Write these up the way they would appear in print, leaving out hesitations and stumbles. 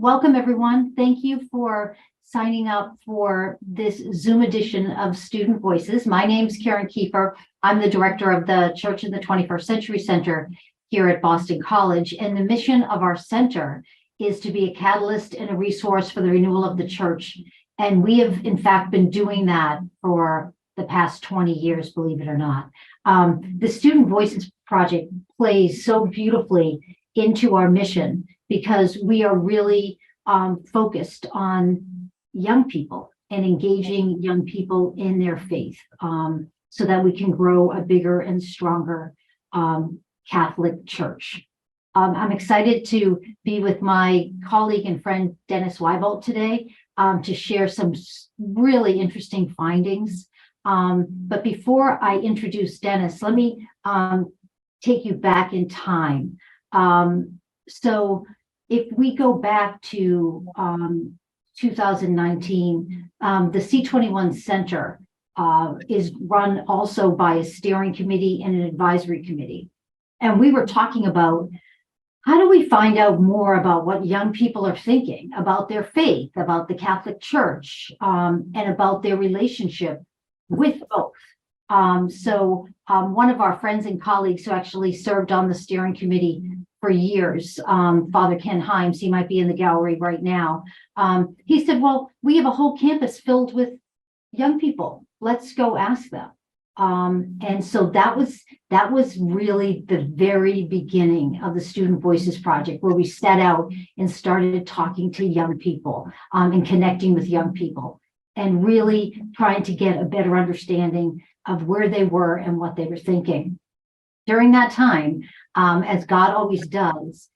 Welcome, everyone. Thank you for signing up for this Zoom edition of Student Voices. My name is Kiefer. I'm the director of the Church in the 21st Century Center here at Boston College. And the mission of our center is to be a catalyst and a resource for the renewal of the church. And we have, in fact, been doing that for the past 20 years, believe it or not. The Student Voices Project plays so beautifully into our mission because we are really focused on young people and engaging young people in their faith so that we can grow a bigger and stronger Catholic church. I'm excited to be with my colleague and friend, Dennis Wieboldt, today to share some really interesting findings. But before I introduce Dennis, let me take you back in time. So if we go back to 2019, the C21 Center is run also by a steering committee and an advisory committee. And we were talking about how do we find out more about what young people are thinking about their faith, about the Catholic Church, and about their relationship with both. One of our friends and colleagues who actually served on the steering committee for years, Father Ken Himes, he might be in the gallery right now. He said, well, we have a whole campus filled with young people. Let's go ask them. And so that was really the very beginning of the Student Voices Project, where we set out and started talking to young people and connecting with young people and really trying to get a better understanding of where they were and what they were thinking. During that time, as God always does,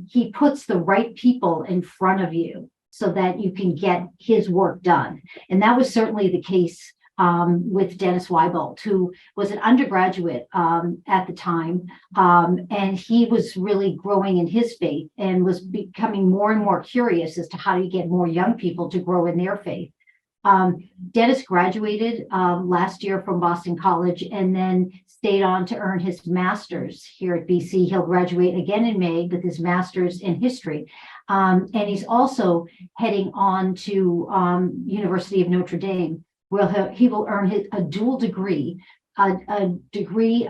he puts the right people in front of you so that you can get his work done. And that was certainly the case with Dennis Wieboldt, who was an undergraduate at the time. And he was really growing in his faith and was becoming more and more curious as to how do you get more young people to grow in their faith. Dennis graduated last year from Boston College and then stayed on to earn his master's here at BC. He'll graduate again in May with his master's in history. And he's also heading on to University of Notre Dame, where he will earn a dual degree, a degree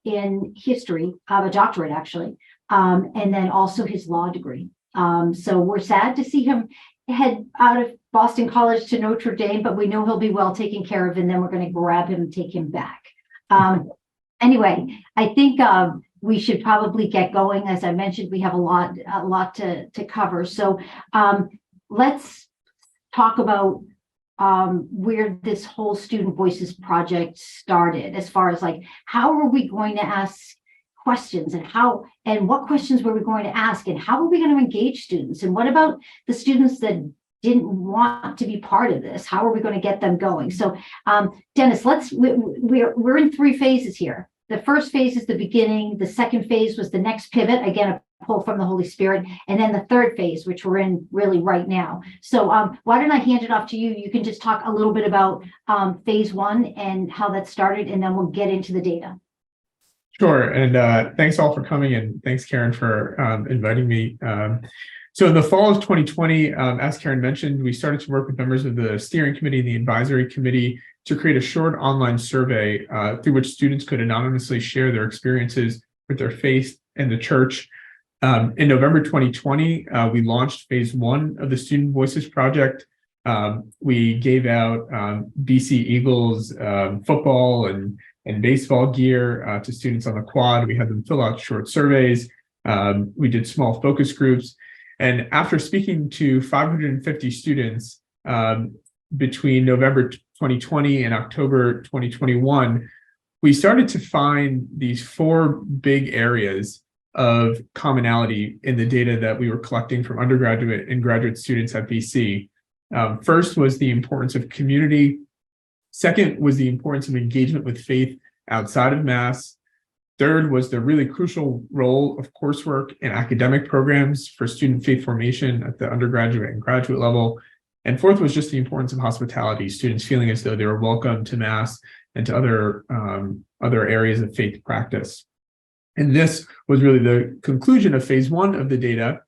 in history, a doctorate actually, and then also his law degree. So we're sad to see him head out of Boston College to Notre Dame, but we know he'll be well taken care of, and then we're going to grab him and take him back. Anyway, I think we should probably get going. As I mentioned, we have a lot to cover. So let's talk about where this whole Student Voices Project started, as far as like, how are we going to ask questions and what questions were we going to ask and how are we going to engage students, and what about the students that didn't want to be part of this? How are we going to get them going? So Dennis, we're in three phases here. The first phase is the beginning. The second phase was the next pivot, again, a pull from the Holy Spirit. And then the third phase, which we're in really right now. So why don't I hand it off to you? You can just talk a little bit about phase one and how that started, and then we'll get into the data. Sure. And thanks all for coming, and thanks, Karen, for inviting me. So in the fall of 2020, as Karen mentioned, we started to work with members of the steering committee and the advisory committee to create a short online survey through which students could anonymously share their experiences with their faith and the church. In November 2020, we launched phase one of the Student Voices Project. We gave out BC Eagles football and baseball gear to students on the quad. We had them fill out short surveys. We did small focus groups. And after speaking to 550 students between November 2020 and October 2021, we started to find these four big areas of commonality in the data that we were collecting from undergraduate and graduate students at BC. First was the importance of community. Second was the importance of engagement with faith outside of Mass. Third was the really crucial role of coursework and academic programs for student faith formation at the undergraduate and graduate level. And fourth was just the importance of hospitality, students feeling as though they were welcome to Mass and to other areas of faith practice. And this was really the conclusion of phase one of the data.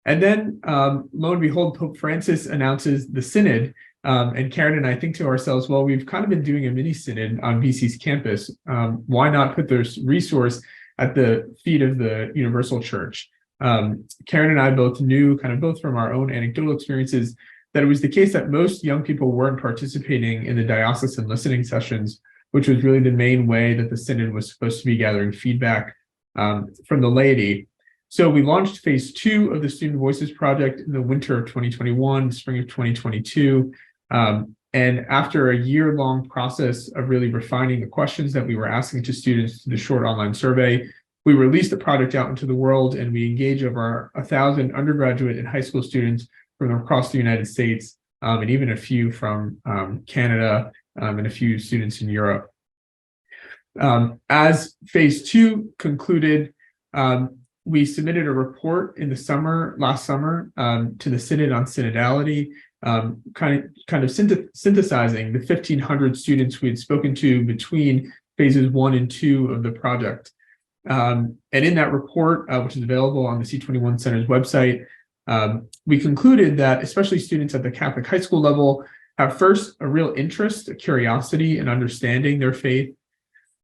And then, lo and behold, Pope Francis announces the synod. And Karen and I think to ourselves, well, we've kind of been doing a mini synod on BC's campus. Why not put this resource at the feet of the Universal Church? Karen and I both knew, kind of both from our own anecdotal experiences, that it was the case that most young people weren't participating in the diocesan listening sessions, which was really the main way that the synod was supposed to be gathering feedback from the laity. So we launched phase 2 of the Student Voices Project in the winter of 2021, spring of 2022. And after a year-long process of really refining the questions that we were asking to students through the short online survey, we released the project out into the world, and we engaged over 1,000 undergraduate and high school students from across the United States, and even a few from Canada, and a few students in Europe. As phase 2 concluded, we submitted a report in the last summer, to the Synod on Synodality, kind of synthesizing the 1,500 students we had spoken to between phases 1 and 2 of the project. And in that report, which is available on the C21 Center's website, we concluded that especially students at the Catholic high school level have first a real interest, a curiosity in understanding their faith.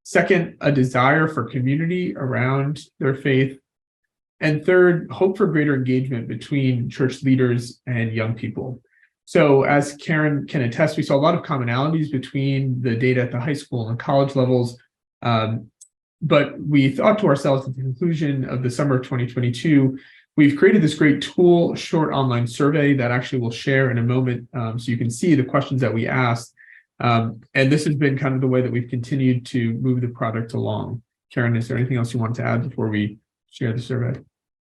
Second, a desire for community around their faith. And third, hope for greater engagement between church leaders and young people. So as Karen can attest, we saw a lot of commonalities between the data at the high school and college levels. But we thought to ourselves at the conclusion of the summer of 2022, we've created this great tool, short online survey that actually we'll share in a moment, so you can see the questions that we asked. And this has been kind of the way that we've continued to move the product along. Karen, is there anything else you want to add before we share the survey?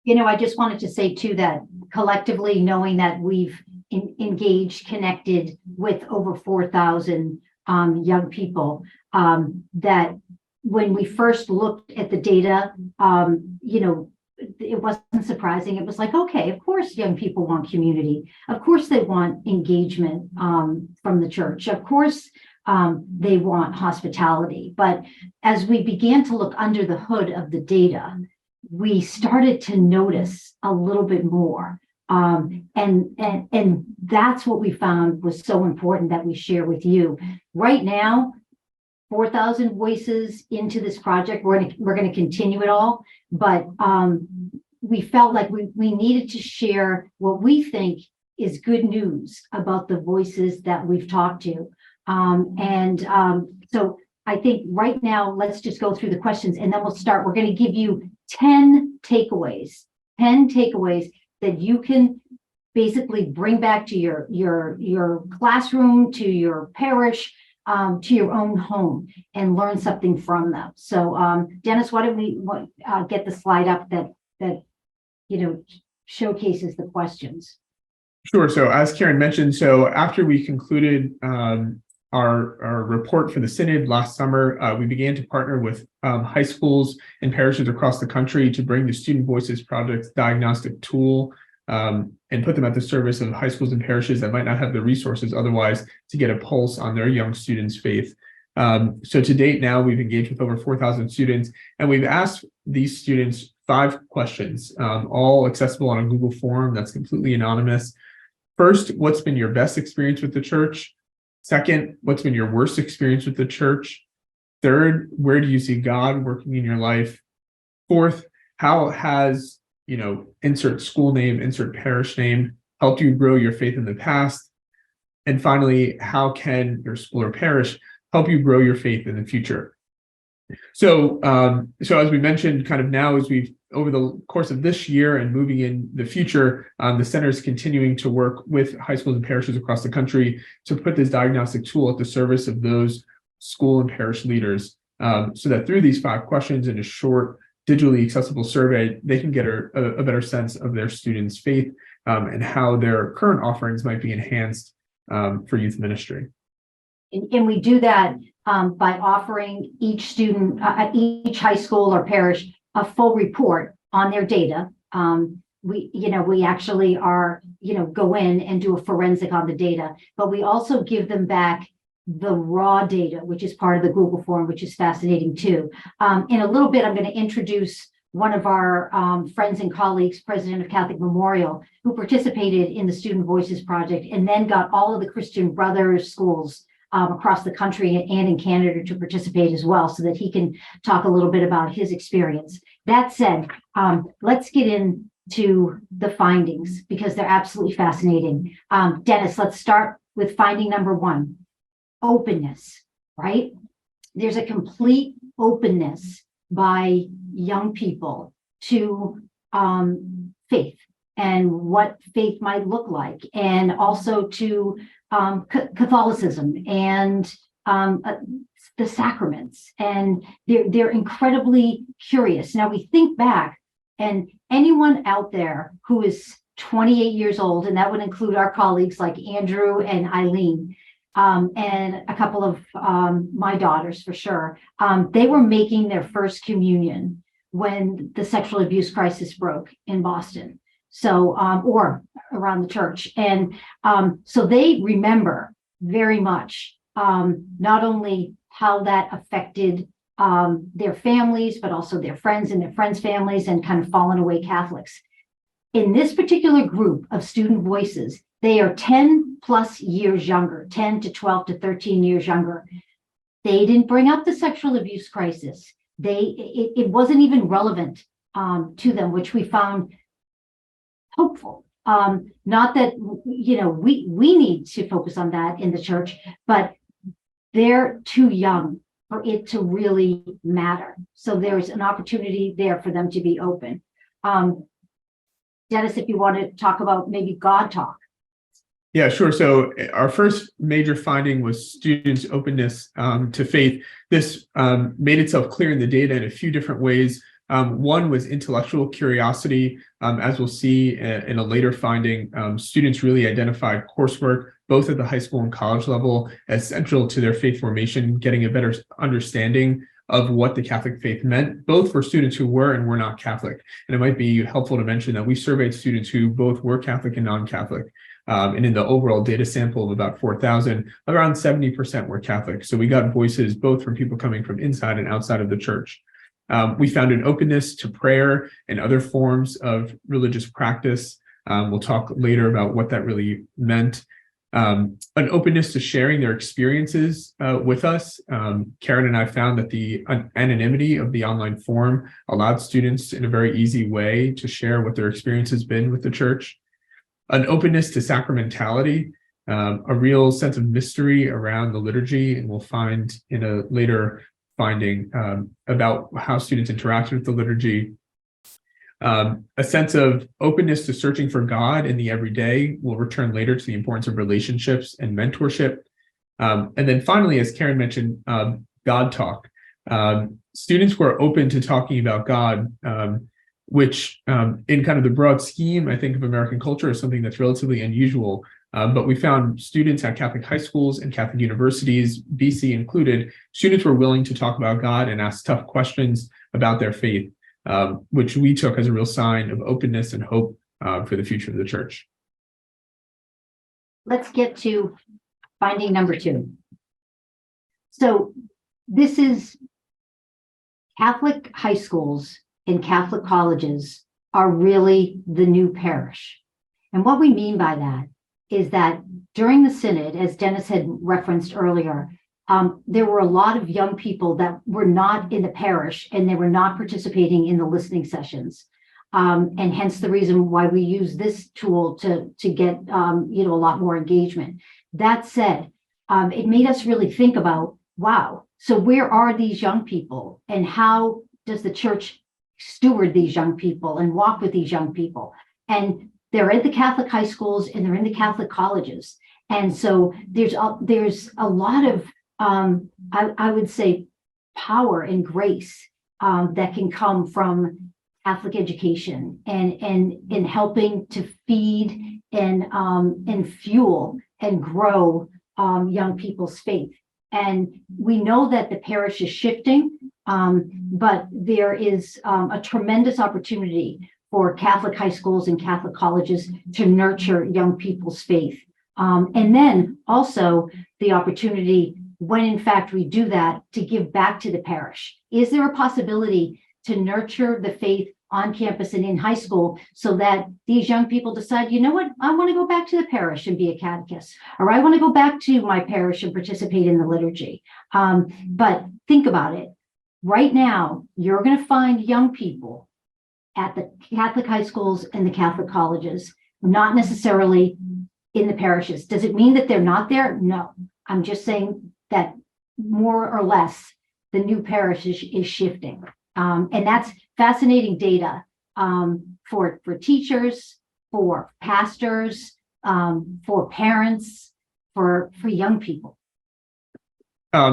I just wanted to say too that collectively, knowing that we've engaged, connected with over 4,000 young people, that when we first looked at the data, it wasn't surprising. It was like, okay, of course, young people want community. Of course, they want engagement from the church. Of course, they want hospitality. But as we began to look under the hood of the data, we started to notice a little bit more. And that's what we found was so important that we share with you. Right now, 4,000 voices into this project. We're going to continue it all, but we felt like we needed to share what we think is good news about the voices that we've talked to. So I think right now, let's just go through the questions and then we'll start. We're going to give you 10 takeaways that you can basically bring back to your classroom, to your parish, to your own home and learn something from them. So Dennis, why don't we get the slide up that showcases the questions? Sure. So as Karen mentioned, so after we concluded our report for the Synod last summer, we began to partner with high schools and parishes across the country to bring the Student Voices Project's diagnostic tool and put them at the service of high schools and parishes that might not have the resources otherwise to get a pulse on their young students' faith. So to date now, we've engaged with over 4,000 students, and we've asked these students 5 questions, all accessible on a Google form that's completely anonymous. First, what's been your best experience with the church? Second, what's been your worst experience with the church? Third, where do you see God working in your life? Fourth, how has, insert school name, insert parish name, helped you grow your faith in the past? And finally, how can your school or parish help you grow your faith in the future? So, as we mentioned, kind of now as we've over the course of this year and moving in the future, the center is continuing to work with high schools and parishes across the country to put this diagnostic tool at the service of those school and parish leaders, so that through these 5 questions in a short, digitally accessible survey, they can get a better sense of their students' faith and how their current offerings might be enhanced for youth ministry. And we do that by offering each student at each high school or parish a full report on their data. We actually go in and do a forensic on the data, but we also give them back the raw data, which is part of the Google form, which is fascinating too. In a little bit, I'm going to introduce one of our friends and colleagues, president of Catholic Memorial, who participated in the Student Voices Project and then got all of the Christian Brothers schools across the country and in Canada to participate as well, so that he can talk a little bit about his experience. That said, let's get into the findings because they're absolutely fascinating. Dennis, let's start with finding number one, openness, right? There's a complete openness by young people to faith and what faith might look like, and also to Catholicism and the sacraments, and they're incredibly curious. Now we think back, and anyone out there who is 28 years old, and that would include our colleagues like Andrew and Eileen, and a couple of my daughters for sure, they were making their first communion when the sexual abuse crisis broke in Boston. So, or around the church. And so they remember very much not only how that affected their families, but also their friends and their friends' families and kind of fallen away Catholics. In this particular group of student voices, they are 10 plus years younger, 10 to 12 to 13 years younger. They didn't bring up the sexual abuse crisis. It wasn't even relevant to them, which we found hopeful. Not that, you know, we need to focus on that in the church, but they're too young for it to really matter. So there's an opportunity there for them to be open. Dennis, if you want to talk about maybe God talk. Yeah, sure. So our first major finding was students' openness to faith. This made itself clear in the data in a few different ways. One was intellectual curiosity. As we'll see in a later finding, students really identified coursework, both at the high school and college level, as central to their faith formation, getting a better understanding of what the Catholic faith meant, both for students who were and were not Catholic. And it might be helpful to mention that we surveyed students who both were Catholic and non-Catholic. And in the overall data sample of about 4,000, around 70% were Catholic. So we got voices both from people coming from inside and outside of the church. We found an openness to prayer and other forms of religious practice. We'll talk later about what that really meant. An openness to sharing their experiences with us. Karen and I found that the anonymity of the online forum allowed students in a very easy way to share what their experience has been with the church. An openness to sacramentality, a real sense of mystery around the liturgy, and we'll find in a later finding about how students interacted with the liturgy. A sense of openness to searching for God in the everyday. We'll return later to the importance of relationships and mentorship. And then finally, as Karen mentioned, God talk. Students were open to talking about God, which in kind of the broad scheme, I think, of American culture is something that's relatively unusual. But we found students at Catholic high schools and Catholic universities, BC included, students were willing to talk about God and ask tough questions about their faith, which we took as a real sign of openness and hope for the future of the church. Let's get to finding number two. So this is Catholic high schools and Catholic colleges are really the new parish. And what we mean by that is that during the synod, as Dennis had referenced earlier, there were a lot of young people that were not in the parish and they were not participating in the listening sessions. And hence the reason why we use this tool to get a lot more engagement. That said, it made us really think about, wow, so where are these young people and how does the church steward these young people and walk with these young people? And they're at the Catholic high schools and they're in the Catholic colleges. And so there's a lot of, I would say, power and grace that can come from Catholic education and helping to feed and fuel and grow young people's faith. And we know that the parish is shifting, but there is a tremendous opportunity for Catholic high schools and Catholic colleges to nurture young people's faith. And then also the opportunity, when in fact we do that, to give back to the parish. Is there a possibility to nurture the faith on campus and in high school so that these young people decide, you know what, I want to go back to the parish and be a catechist, or I want to go back to my parish and participate in the liturgy. But think about it. Right now, you're going to find young people at the Catholic high schools and the Catholic colleges, not necessarily in the parishes. Does it mean that they're not there? No. I'm just saying that more or less the new parish is shifting. And that's fascinating data for teachers, for pastors, for parents, for young people.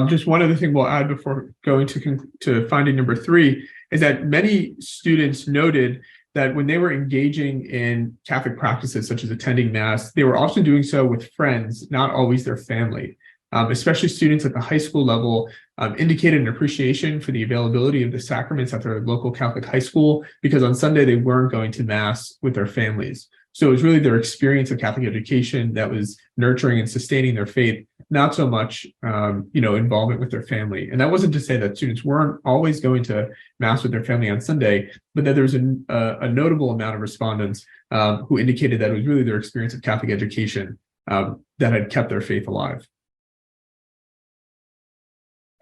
Just one other thing we'll add before going to finding number 3 is that many students noted that when they were engaging in Catholic practices, such as attending Mass, they were often doing so with friends, not always their family. Especially students at the high school level indicated an appreciation for the availability of the sacraments at their local Catholic high school, because on Sunday they weren't going to Mass with their families. So it was really their experience of Catholic education that was nurturing and sustaining their faith, not so much, involvement with their family. And that wasn't to say that students weren't always going to Mass with their family on Sunday, but that there was a notable amount of respondents who indicated that it was really their experience of Catholic education that had kept their faith alive.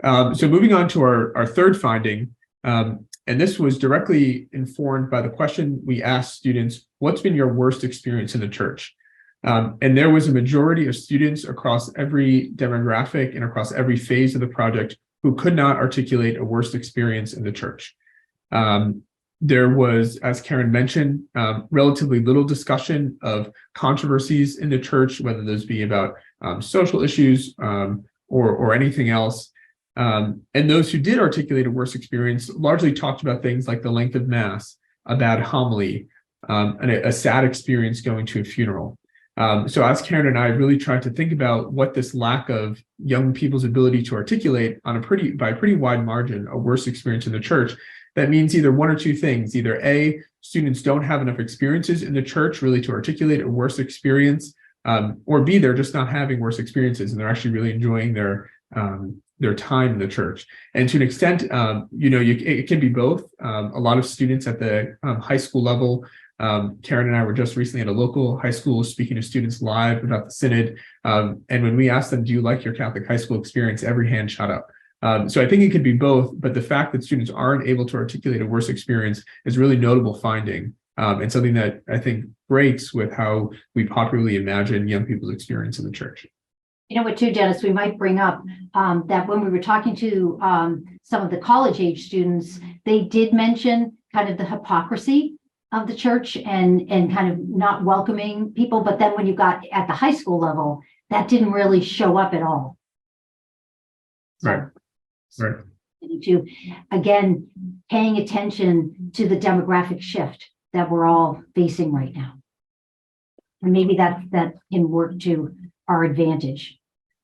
So moving on to our third finding, and this was directly informed by the question we asked students, what's been your worst experience in the church? And there was a majority of students across every demographic and across every phase of the project who could not articulate a worst experience in the church. There was, as Karen mentioned, relatively little discussion of controversies in the church, whether those be about social issues or anything else. And those who did articulate a worse experience largely talked about things like the length of Mass, a bad homily, and a sad experience going to a funeral. So as Karen and I really tried to think about what this lack of young people's ability to articulate by a pretty wide margin a worse experience in the church, that means either one or two things. Either A, students don't have enough experiences in the church really to articulate a worse experience, or B, they're just not having worse experiences and they're actually really enjoying their time in the church. And to an extent, it can be both. A lot of students at the high school level, Karen and I were just recently at a local high school speaking to students live about the synod. And when we asked them, do you like your Catholic high school experience? Every hand shot up. So I think it could be both, but the fact that students aren't able to articulate a worse experience is really notable finding, and something that I think breaks with how we popularly imagine young people's experience in the church. You know what, too, Dennis, we might bring up that when we were talking to some of the college age students, they did mention kind of the hypocrisy of the church and kind of not welcoming people. But then when you got at the high school level, that didn't really show up at all. Right. To, again, paying attention to the demographic shift that we're all facing right now. And maybe that can work to our advantage.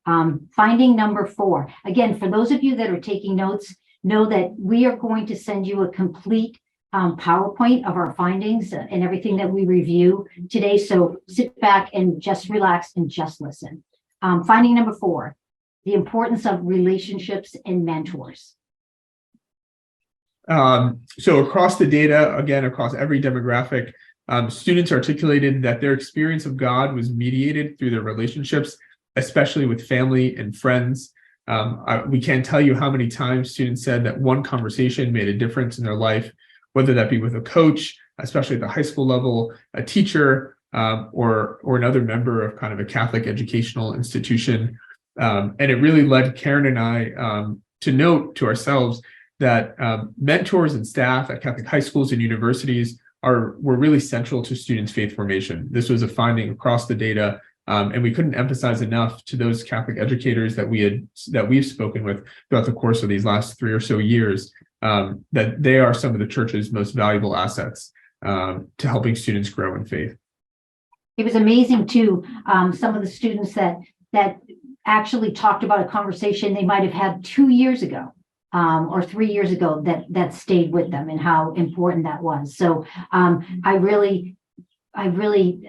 Finding number 4. Again, for those of you that are taking notes, know that we are going to send you a complete PowerPoint of our findings and everything that we review today. So sit back and just relax and just listen. Finding number 4, the importance of relationships and mentors. So across the data, again, across every demographic, students articulated that their experience of God was mediated through their relationships, especially with family and friends. We can't tell you how many times students said that one conversation made a difference in their life, whether that be with a coach, especially at the high school level, a teacher, or another member of kind of a Catholic educational institution. And it really led Karen and I to note to ourselves that mentors and staff at Catholic high schools and universities were really central to students' faith formation. This was a finding across the data. And we couldn't emphasize enough to those Catholic educators that we've spoken with throughout the course of these last 3 or so years, that they are some of the church's most valuable assets to helping students grow in faith. It was amazing too. Some of the students that actually talked about a conversation they might have had 2 years ago or 3 years ago that stayed with them and how important that was. So I really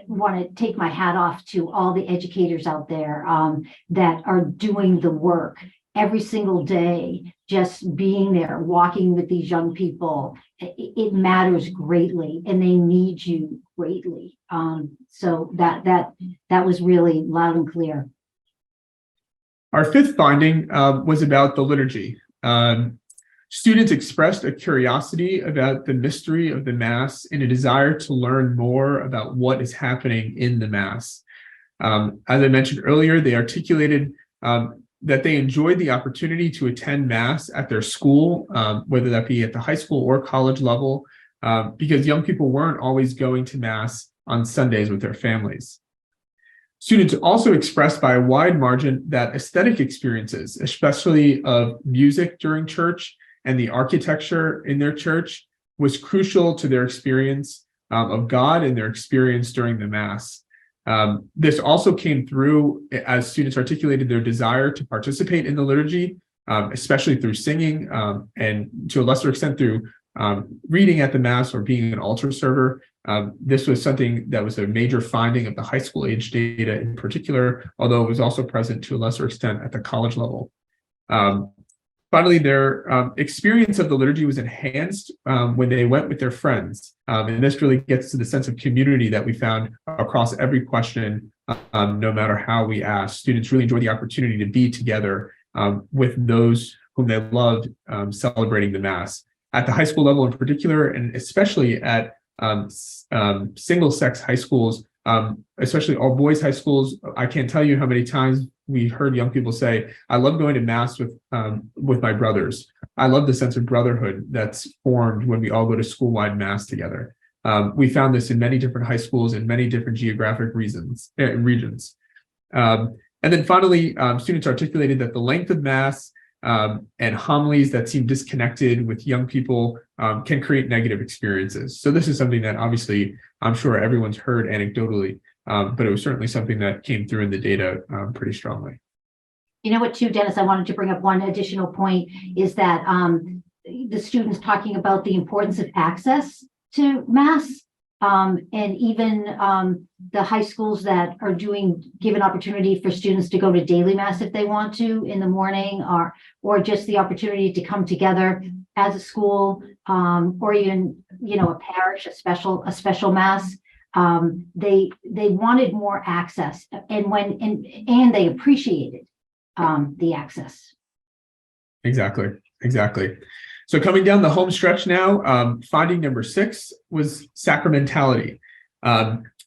want to take my hat off to all the educators out there that are doing the work every single day just being there, walking with these young people, it matters greatly, and they need you greatly. So that was really loud and clear. Our fifth finding was about the liturgy. Students expressed a curiosity about the mystery of the Mass and a desire to learn more about what is happening in the Mass. As I mentioned earlier, they articulated that they enjoyed the opportunity to attend Mass at their school, whether that be at the high school or college level, because young people weren't always going to Mass on Sundays with their families. Students also expressed by a wide margin that aesthetic experiences, especially of music during church and the architecture in their church, was crucial to their experience of God and their experience during the Mass. This also came through as students articulated their desire to participate in the liturgy, especially through singing and to a lesser extent through reading at the Mass or being an altar server. This was something that was a major finding of the high school age data in particular, although it was also present to a lesser extent at the college level. Finally, their experience of the liturgy was enhanced when they went with their friends. And this really gets to the sense of community that we found across every question, no matter how we asked. Students really enjoyed the opportunity to be together with those whom they loved, celebrating the Mass. At the high school level in particular, and especially at single-sex high schools, especially all boys high schools, I can't tell you how many times we heard young people say, I love going to Mass with my brothers. I love the sense of brotherhood that's formed when we all go to school-wide Mass together. We found this in many different high schools in many different geographic regions. And then finally, students articulated that the length of Mass and homilies that seem disconnected with young people can create negative experiences. So this is something that obviously I'm sure everyone's heard anecdotally, but it was certainly something that came through in the data pretty strongly. You know what, too, Dennis, I wanted to bring up one additional point is that the students talking about the importance of access to Mass, and even the high schools that are give an opportunity for students to go to daily Mass if they want to in the morning, or just the opportunity to come together as a school, or even, a parish, a special Mass. They wanted more access, and they appreciated the access. Exactly. So coming down the home stretch now, finding number 6 was sacramentality.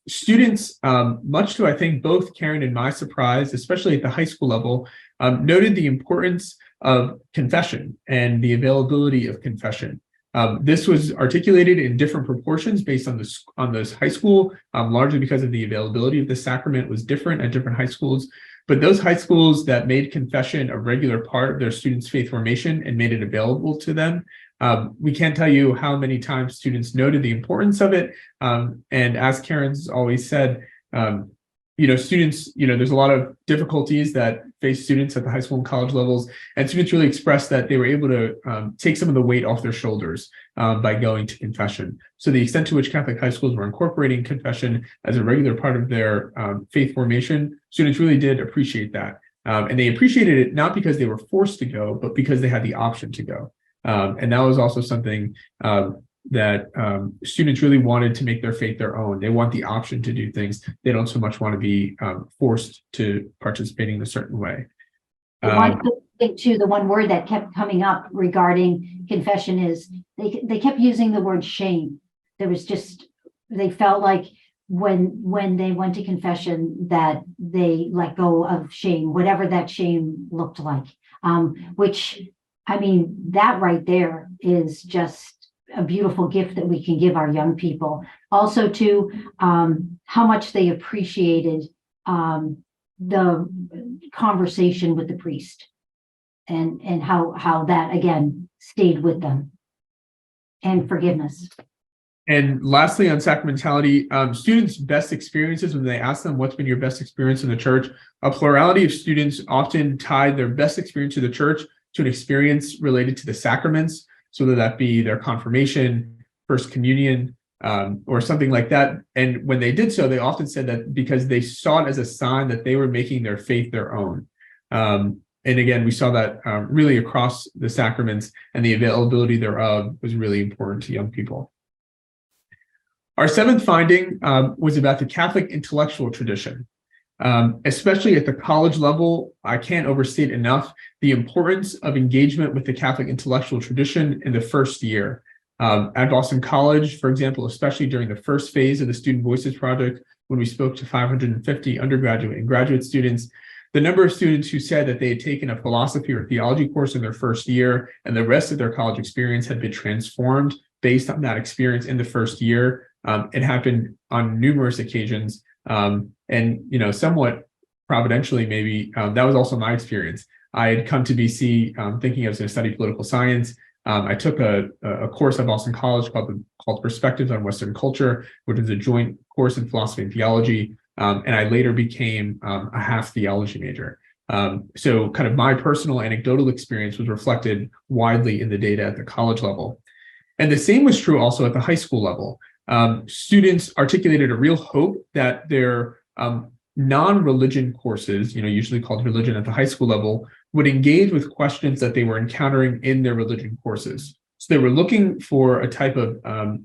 Students, much to I think both Karen and my surprise, especially at the high school level, noted the importance of confession and the availability of confession. This was articulated in different proportions based on those high school, largely because of the availability of the sacrament was different at different high schools. But those high schools that made confession a regular part of their students' faith formation and made it available to them, we can't tell you how many times students noted the importance of it. And as Karen's always said, students, there's a lot of difficulties that face students at the high school and college levels, and students really expressed that they were able to take some of the weight off their shoulders by going to confession. So the extent to which Catholic high schools were incorporating confession as a regular part of their faith formation, students really did appreciate that. And they appreciated it not because they were forced to go, but because they had the option to go. And that was also something that students really wanted to make their faith their own. They want the option to do things. They don't so much want to be forced to participating in a certain way. One thing too, the one word that kept coming up regarding confession is they kept using the word shame. They felt like when they went to confession that they let go of shame, whatever that shame looked like, which, I mean, that right there is just a beautiful gift that we can give our young people. Also, to how much they appreciated the conversation with the priest, and how that again stayed with them, and forgiveness. And lastly, on sacramentality, students' best experiences, when they ask them what's been your best experience in the church, a plurality of students often tied their best experience to the church to an experience related to the sacraments. So whether that be their confirmation, first communion, or something like that. And when they did so, they often said that because they saw it as a sign that they were making their faith their own. And again, we saw that really across the sacraments, and the availability thereof was really important to young people. Our seventh finding was about the Catholic intellectual tradition. Especially at the college level, I can't overstate enough the importance of engagement with the Catholic intellectual tradition in the first year. At Boston College, for example, especially during the first phase of the Student Voices Project, when we spoke to 550 undergraduate and graduate students, the number of students who said that they had taken a philosophy or theology course in their first year and the rest of their college experience had been transformed based on that experience in the first year. It happened on numerous occasions. And, somewhat providentially, maybe that was also my experience. I had come to BC thinking I was going to study political science. I took a course at Boston College called Perspectives on Western Culture, which is a joint course in philosophy and theology. And I later became a half theology major. So kind of my personal anecdotal experience was reflected widely in the data at the college level. And the same was true also at the high school level. Students articulated a real hope that their non-religion courses, usually called religion at the high school level, would engage with questions that they were encountering in their religion courses. So they were looking for a type of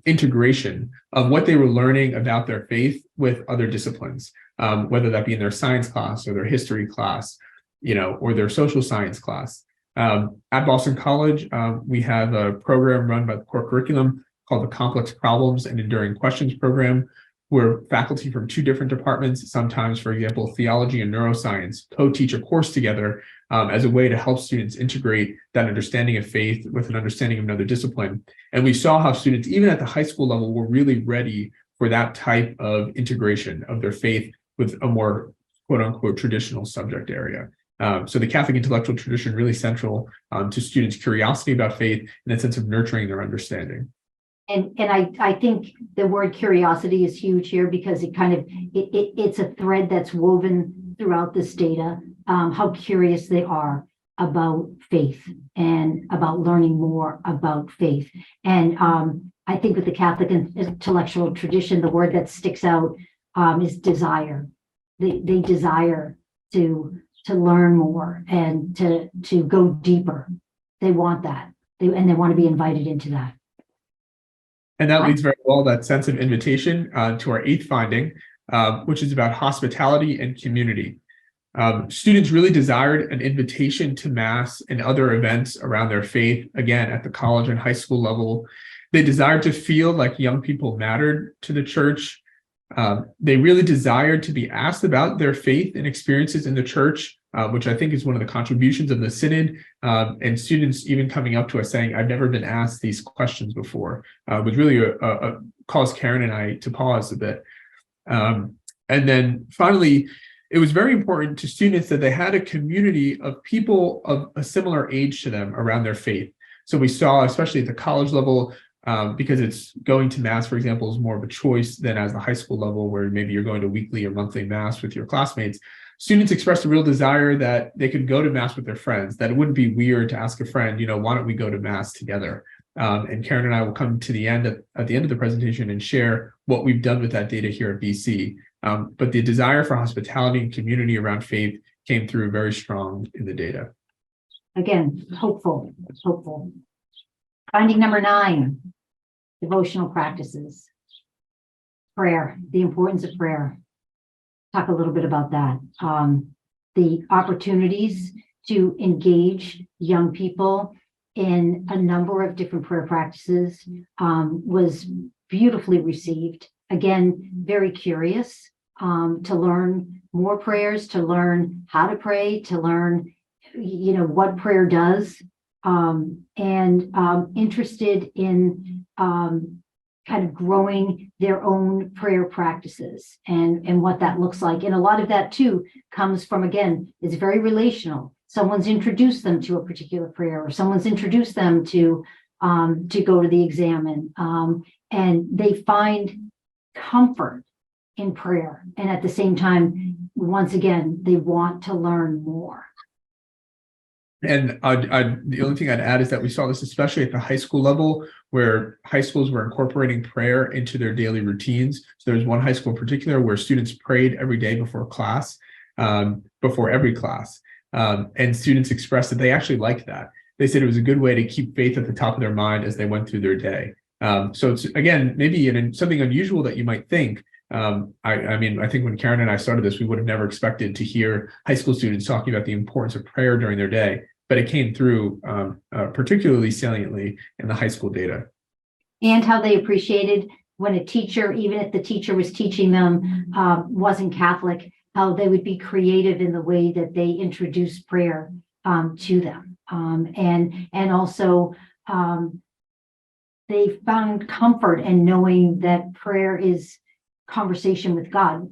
integration of what they were learning about their faith with other disciplines, whether that be in their science class or their history class, or their social science class. At Boston College, we have a program run by the core curriculum called the Complex Problems and Enduring Questions program, where faculty from two different departments, sometimes, for example, theology and neuroscience, co-teach a course together as a way to help students integrate that understanding of faith with an understanding of another discipline. And we saw how students, even at the high school level, were really ready for that type of integration of their faith with a more quote unquote traditional subject area. So the Catholic intellectual tradition really central to students' curiosity about faith and a sense of nurturing their understanding. And I think the word curiosity is huge here because it's a thread that's woven throughout this data, how curious they are about faith and about learning more about faith. And I think with the Catholic intellectual tradition, the word that sticks out is desire. They desire to learn more and to go deeper. They want that. They want to be invited into that. And that leads very well that sense of invitation to our eighth finding, which is about hospitality and community. Students really desired an invitation to Mass and other events around their faith, again, at the college and high school level. They desired to feel like young people mattered to the church. They really desired to be asked about their faith and experiences in the church, which I think is one of the contributions of the Synod, and students even coming up to us saying, I've never been asked these questions before, was really caused Karen and I to pause a bit. And then finally, it was very important to students that they had a community of people of a similar age to them around their faith. So we saw, especially at the college level, because it's going to Mass, for example, is more of a choice than as the high school level, where maybe you're going to weekly or monthly Mass with your classmates. Students expressed a real desire that they could go to Mass with their friends, that it wouldn't be weird to ask a friend, why don't we go to Mass together? And Karen and I will come to the end at the end of the presentation and share what we've done with that data here at BC. But the desire for hospitality and community around faith came through very strong in the data. Again, hopeful. Finding number 9, devotional practices. Prayer, the importance of prayer. Talk a little bit about that. The opportunities to engage young people in a number of different prayer practices was beautifully received. Again, very curious to learn more prayers, to learn how to pray, to learn, what prayer does, and interested in kind of growing their own prayer practices and what that looks like. And a lot of that too comes from, again, it's very relational. Someone's introduced them to a particular prayer, or someone's introduced them to go to the exam, and they find comfort in prayer. And at the same time, once again, they want to learn more. And the only thing I'd add is that we saw this especially at the high school level, where high schools were incorporating prayer into their daily routines. So there's one high school in particular where students prayed every day before class, before every class. And students expressed that they actually liked that. They said it was a good way to keep faith at the top of their mind as they went through their day. So it's, again, maybe something unusual that you might think. I mean, I think when Karen and I started this, we would have never expected to hear high school students talking about the importance of prayer during their day, but it came through particularly saliently in the high school data. And how they appreciated when a teacher, even if the teacher was teaching them wasn't Catholic, how they would be creative in the way that they introduced prayer to them. And also they found comfort in knowing that prayer is conversation with God.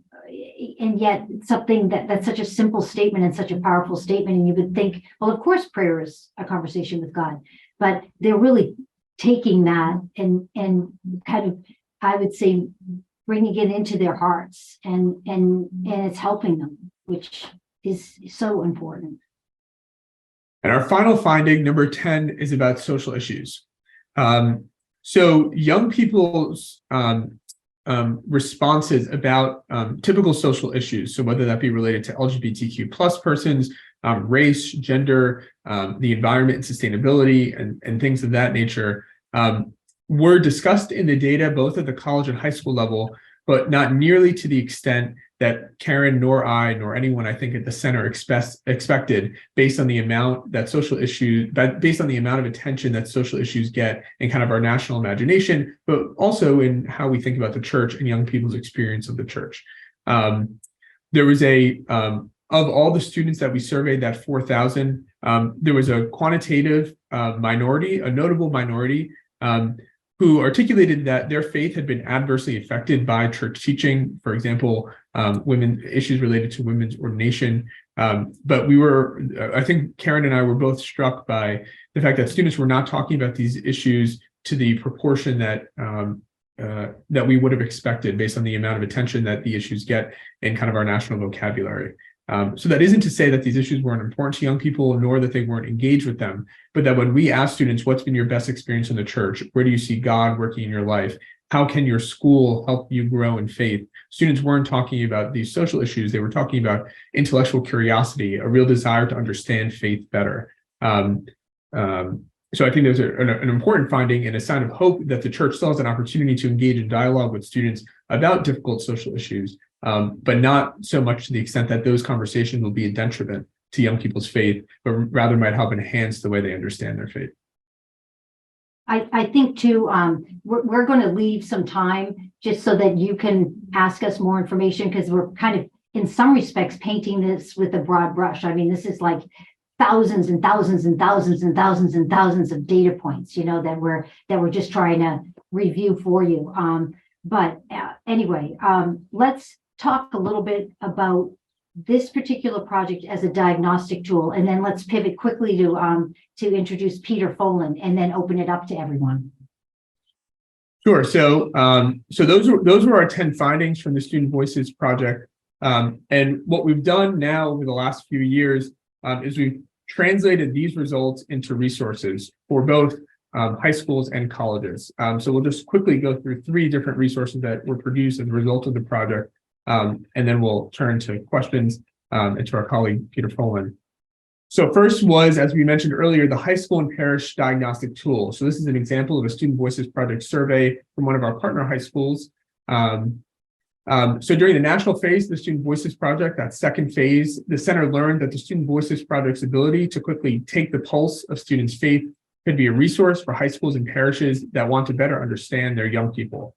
And yet something that's such a simple statement and such a powerful statement. And you would think, well, of course, prayer is a conversation with God, but they're really taking that and kind of, I would say, bringing it into their hearts and it's helping them, which is so important. And our final finding, number 10, is about social issues. So young people's responses about typical social issues, so whether that be related to LGBTQ plus persons, race, gender, the environment and sustainability, and things of that nature, were discussed in the data, both at the college and high school level, but not nearly to the extent that Karen, nor I, nor anyone I think at the center expected, based on the amount that social issues, based on the amount of attention that social issues get in kind of our national imagination, but also in how we think about the church and young people's experience of the church. There was of all the students that we surveyed, that 4,000, there was a quantitative minority, a notable minority, who articulated that their faith had been adversely affected by church teaching, for example, issues related to women's ordination. But I think Karen and I were both struck by the fact that students were not talking about these issues to the proportion that that we would have expected based on the amount of attention that the issues get in kind of our national vocabulary. So that isn't to say that these issues weren't important to young people, nor that they weren't engaged with them, but that when we ask students, what's been your best experience in the church? Where do you see God working in your life? How can your school help you grow in faith? Students weren't talking about these social issues. They were talking about intellectual curiosity, a real desire to understand faith better. So I think there's an important finding and a sign of hope that the church still has an opportunity to engage in dialogue with students about difficult social issues, but not so much to the extent that those conversations will be a detriment to young people's faith, but rather might help enhance the way they understand their faith. I think too, we're going to leave some time just so that you can ask us more information, because we're kind of, in some respects, painting this with a broad brush. I mean, this is like thousands and thousands and thousands and thousands and thousands of data points, you know, that we're just trying to review for you. But anyway, let's talk a little bit about this particular project as a diagnostic tool, and then let's pivot quickly to introduce Peter Folan and then open it up to everyone. Sure. So those were our 10 findings from the Student Voices project. And what we've done now over the last few years is we've translated these results into resources for both high schools and colleges. So we'll just quickly go through 3 different resources that were produced as a result of the project. And then we'll turn to questions and to our colleague, Peter Folan. So first was, as we mentioned earlier, the high school and parish diagnostic tool. So this is an example of a Student Voices project survey from one of our partner high schools. So during the national phase of the Student Voices project, that second phase, the center learned that the Student Voices project's ability to quickly take the pulse of students' faith could be a resource for high schools and parishes that want to better understand their young people.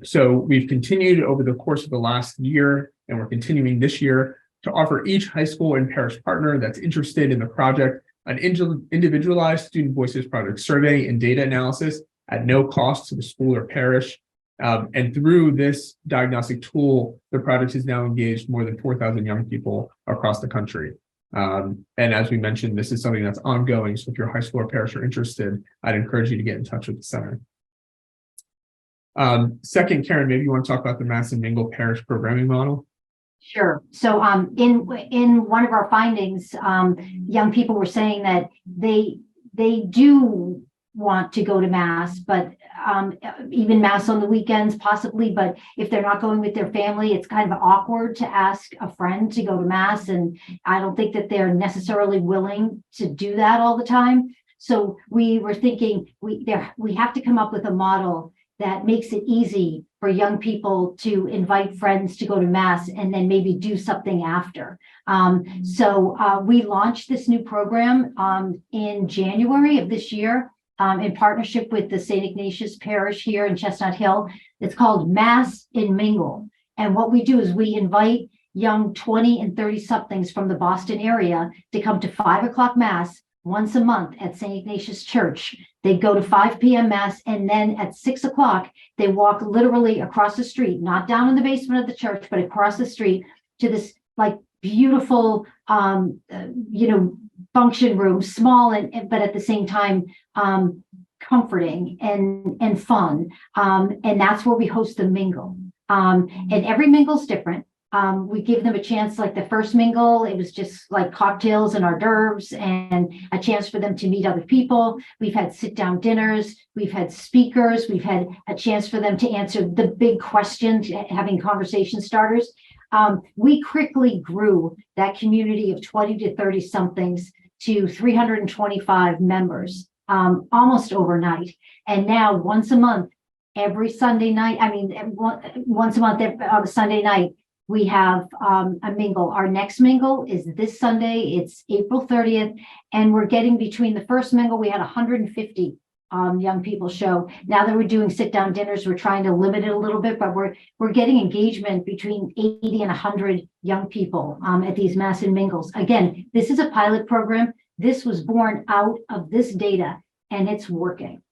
So we've continued over the course of the last year, and we're continuing this year, to offer each high school and parish partner that's interested in the project an individualized Student Voices project survey and data analysis at no cost to the school or parish. And through this diagnostic tool, the project has now engaged more than 4,000 young people across the country. And as we mentioned, this is something that's ongoing. So if your high school or parish are interested, I'd encourage you to get in touch with the center. Second, Karen, maybe you want to talk about the Mass and Mingle parish programming model? Sure. So in one of our findings, young people were saying that they do want to go to Mass, but even mass on the weekends possibly, but if they're not going with their family, it's kind of awkward to ask a friend to go to mass. And I don't think that they're necessarily willing to do that all the time. So we were thinking we have to come up with a model that makes it easy for young people to invite friends to go to mass and then maybe do something after. So we launched this new program in January of this year in partnership with the St. Ignatius Parish here in Chestnut Hill. It's called Mass and Mingle. And what we do is we invite young 20 and 30 somethings from the Boston area to come to 5 o'clock mass once a month at St. Ignatius Church. They go to 5 p.m. mass, and then at 6 o'clock, they walk literally across the street, not down in the basement of the church, but across the street to this like beautiful, function room, small but at the same time, comforting and fun. And that's where we host the mingle. And every mingle's different. We give them a chance, like the first mingle, it was just like cocktails and hors d'oeuvres and a chance for them to meet other people. We've had sit-down dinners, we've had speakers, we've had a chance for them to answer the big questions, having conversation starters. We quickly grew that community of 20 to 30 somethings to 325 members, almost overnight. And now once a month, every Sunday night, once a month on a Sunday night, we have a mingle. Our next mingle is this Sunday. It's April 30th. And we're getting between the first mingle, we had 150 young people show. Now that we're doing sit-down dinners, we're trying to limit it a little bit, but we're getting engagement between 80 and 100 young people at these mass and mingles. Again, this is a pilot program. This was born out of this data, and it's working.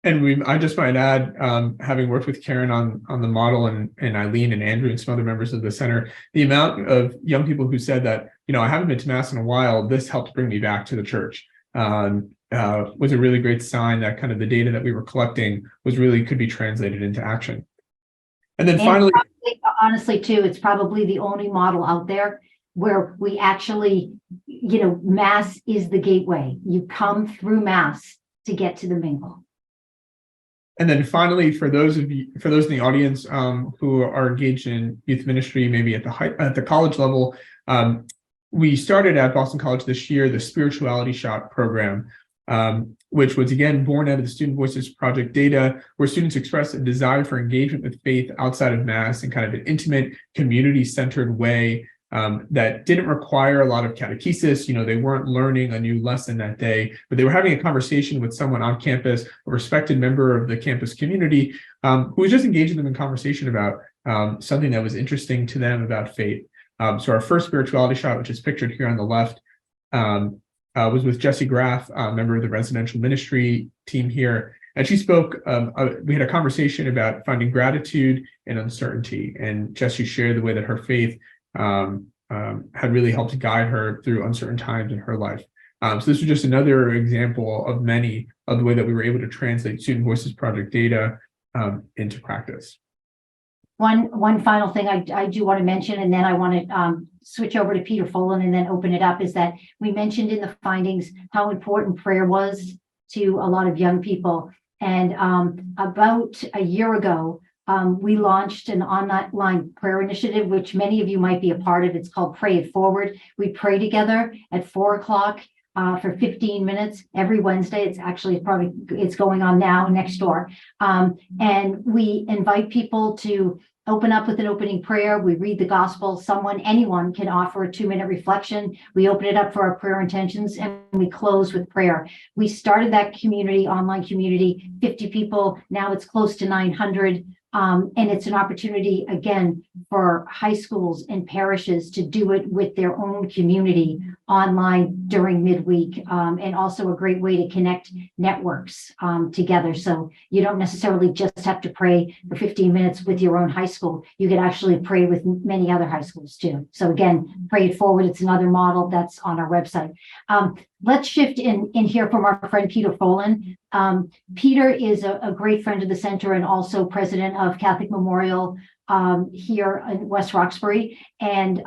And I just might add, having worked with Karen on the model and Eileen and Andrew and some other members of the center, the amount of young people who said that, I haven't been to mass in a while, this helped bring me back to the church, was a really great sign that kind of the data that we were collecting could be translated into action. And then finally, honestly too, it's probably the only model out there where we actually, mass is the gateway. You come through mass to get to the mingle. And then finally, for those in the audience who are engaged in youth ministry, maybe at the college level, we started at Boston College this year the Spirituality Shot program, which was again born out of the Student Voices Project data, where students express a desire for engagement with faith outside of mass in kind of an intimate, community-centered way. That didn't require a lot of catechesis. They weren't learning a new lesson that day, but they were having a conversation with someone on campus, a respected member of the campus community, who was just engaging them in conversation about something that was interesting to them about faith. So our first spirituality shot, which is pictured here on the left, was with Jessie Graff, a member of the residential ministry team here. And she spoke, we had a conversation about finding gratitude and uncertainty. And Jessie shared the way that her faith had really helped guide her through uncertain times in her life. So this was just another example of many of the way that we were able to translate Student Voices Project data into practice. One final thing I do want to mention, and then I want to switch over to Peter Folan and then open it up, is that we mentioned in the findings how important prayer was to a lot of young people. And about a year ago, we launched an online prayer initiative, which many of you might be a part of. It's called Pray It Forward. We pray together at 4 o'clock for 15 minutes every Wednesday. It's going on now next door. And we invite people to open up with an opening prayer. We read the gospel. Anyone can offer a 2-minute reflection. We open it up for our prayer intentions, and we close with prayer. We started that online community, 50 people. Now it's close to 900. And it's an opportunity, again, for high schools and parishes to do it with their own community online during midweek, and also a great way to connect networks together. So you don't necessarily just have to pray for 15 minutes with your own high school. You could actually pray with many other high schools too. So again, Pray It Forward. It's another model that's on our website. Let's shift in here from our friend Peter Folan. Peter is a great friend of the center and also president of Catholic Memorial here in West Roxbury. And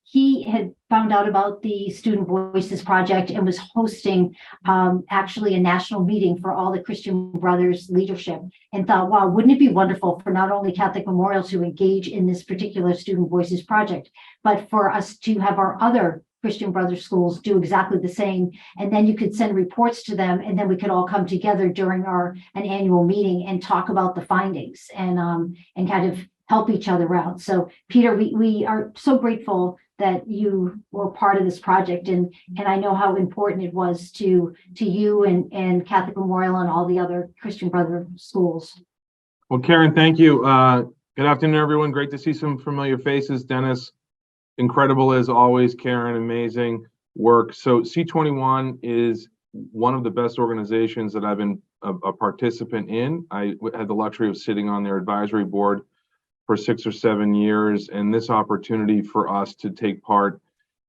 he had found out about the Student Voices Project and was hosting actually a national meeting for all the Christian Brothers leadership, and thought, wow, wouldn't it be wonderful for not only Catholic Memorial to engage in this particular Student Voices Project, but for us to have our other Christian Brothers schools do exactly the same. And then you could send reports to them, and then we could all come together during an annual meeting and talk about the findings and kind of help each other out. So Peter, we are so grateful that you were part of this project, and I know how important it was to you and Catholic Memorial and all the other Christian Brother schools. Well, Karen, thank you. Good afternoon, everyone. Great to see some familiar faces. Dennis, incredible as always. Karen, amazing work. So C21 is one of the best organizations that I've been a participant in. I had the luxury of sitting on their advisory board for 6 or 7 years, and this opportunity for us to take part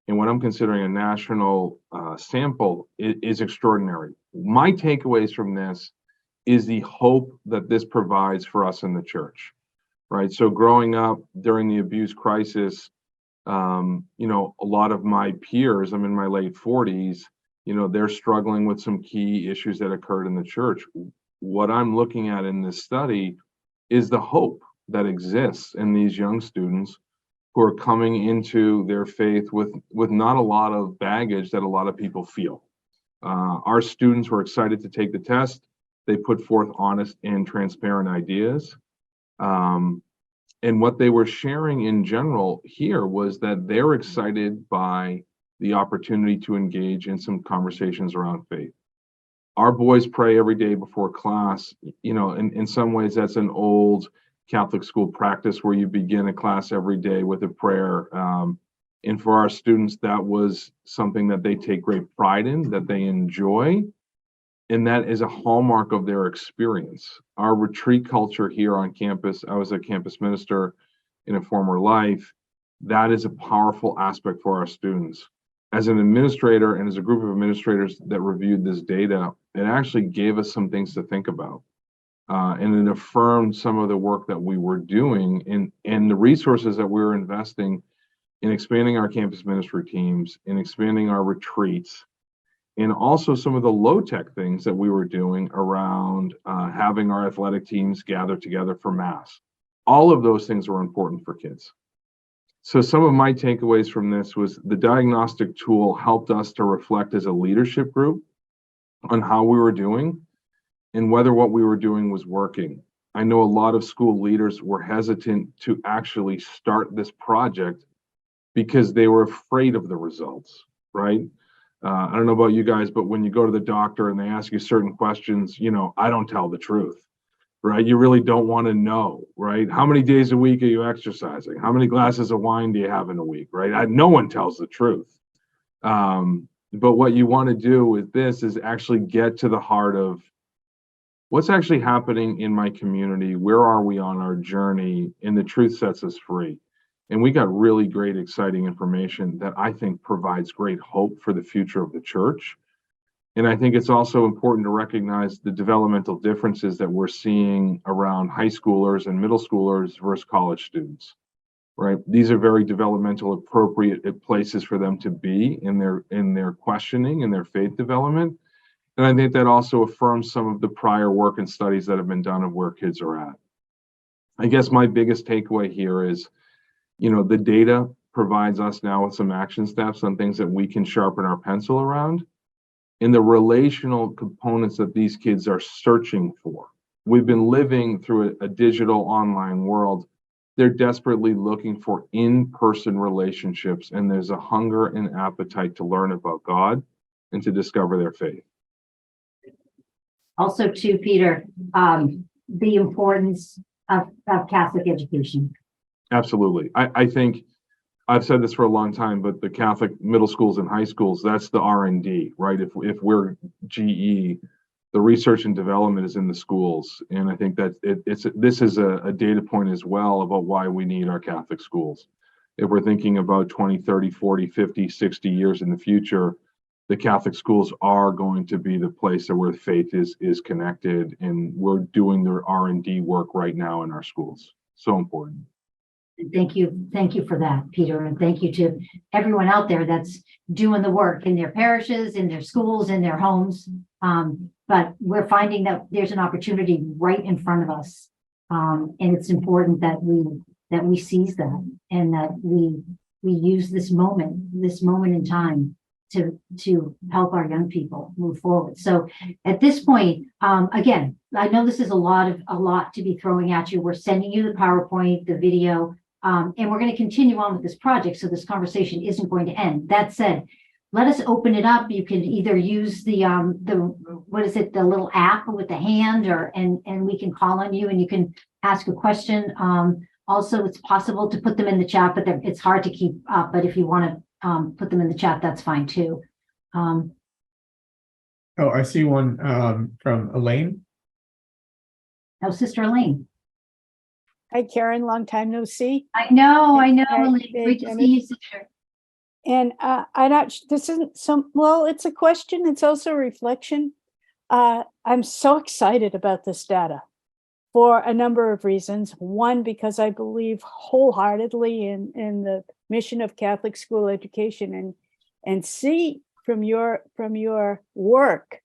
in what I'm considering a national sample is extraordinary. My takeaways from this is the hope that this provides for us in the church, right? So growing up during the abuse crisis, a lot of my peers, I'm in my late 40s, they're struggling with some key issues that occurred in the church. What I'm looking at in this study is the hope that exists in these young students who are coming into their faith with not a lot of baggage that a lot of people feel. Our students were excited to take the test. They put forth honest and transparent ideas. And what they were sharing in general here was that they're excited by the opportunity to engage in some conversations around faith. Our boys pray every day before class. In some ways that's an old Catholic school practice where you begin a class every day with a prayer. And for our students, that was something that they take great pride in, that they enjoy, and that is a hallmark of their experience. Our retreat culture here on campus, I was a campus minister in a former life, that is a powerful aspect for our students. As an administrator and as a group of administrators that reviewed this data, it actually gave us some things to think about. And it affirmed some of the work that we were doing and the resources that we were investing in expanding our campus ministry teams, in expanding our retreats, and also some of the low-tech things that we were doing around having our athletic teams gather together for Mass. All of those things were important for kids. So some of my takeaways from this was the diagnostic tool helped us to reflect as a leadership group on how we were doing and whether what we were doing was working. I know a lot of school leaders were hesitant to actually start this project because they were afraid of the results, right? I don't know about you guys, but when you go to the doctor and they ask you certain questions, I don't tell the truth, right? You really don't want to know, right? How many days a week are you exercising? How many glasses of wine do you have in a week, right? No one tells the truth. But what you want to do with this is actually get to the heart of what's actually happening in my community. Where are we on our journey? And the truth sets us free. And we got really great, exciting information that I think provides great hope for the future of the church. And I think it's also important to recognize the developmental differences that we're seeing around high schoolers and middle schoolers versus college students, right? These are very developmental, appropriate places for them to be in their questioning and their faith development. And I think that also affirms some of the prior work and studies that have been done of where kids are at. I guess my biggest takeaway here is, the data provides us now with some action steps on things that we can sharpen our pencil around, and the relational components that these kids are searching for. We've been living through a digital online world. They're desperately looking for in-person relationships, and there's a hunger and appetite to learn about God and to discover their faith. Also, too, Peter, the importance of Catholic education. Absolutely. I think I've said this for a long time, but the Catholic middle schools and high schools, that's the R&D, right? If we're GE, the research and development is in the schools. And I think that this is a data point as well about why we need our Catholic schools. If we're thinking about 20, 30, 40, 50, 60 years in the future, the Catholic schools are going to be the place where faith is connected, and we're doing their R&D work right now in our schools. So important. Thank you for that, Peter, and thank you to everyone out there that's doing the work in their parishes, in their schools, in their homes. But we're finding that there's an opportunity right in front of us. And it's important that we seize that and that we use this moment in time to help our young people move forward. So at this point, again, I know this is a lot to be throwing at you. We're sending you the PowerPoint, the video, and we're going to continue on with this project. So this conversation isn't going to end. That said, let us open it up. You can either use the little app with the hand, and we can call on you and you can ask a question. Also, it's possible to put them in the chat, but it's hard to keep up. But if you want to put them in the chat, that's fine too. Oh, I see one from Elaine. Oh, Sister Elaine. Hi, Karen. Long time no see. I know, Hi, Elaine. Great to see you, sister. And this isn't it's a question. It's also a reflection. I'm so excited about this data for a number of reasons. One, because I believe wholeheartedly in the mission of Catholic school education, and see from your work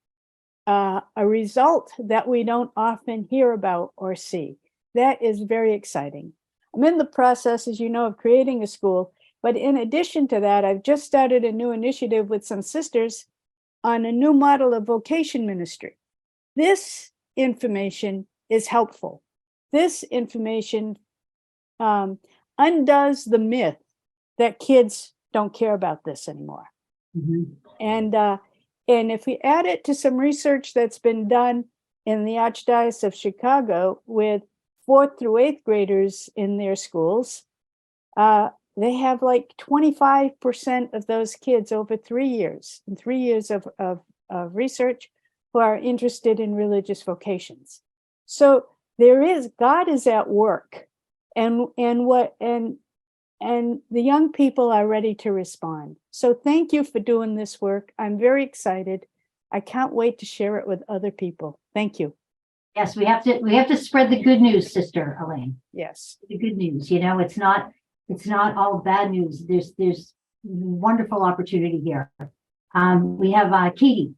a result that we don't often hear about or see. That is very exciting. I'm in the process, as you know, of creating a school, but in addition to that, I've just started a new initiative with some sisters on a new model of vocation ministry. This information is helpful. This information undoes the myth that kids don't care about this anymore. Mm-hmm. And if we add it to some research that's been done in the Archdiocese of Chicago with 4th through 8th graders in their schools, they have like 25% of those kids over 3 years, in 3 years of research, who are interested in religious vocations. So God is at work, and the young people are ready to respond. So thank you for doing this work. I'm very excited. I can't wait to share it with other people. Thank you. Yes, we have to spread the good news, Sister Elaine. Yes. The good news, it's not all bad news. There's wonderful opportunity here. We have Katie.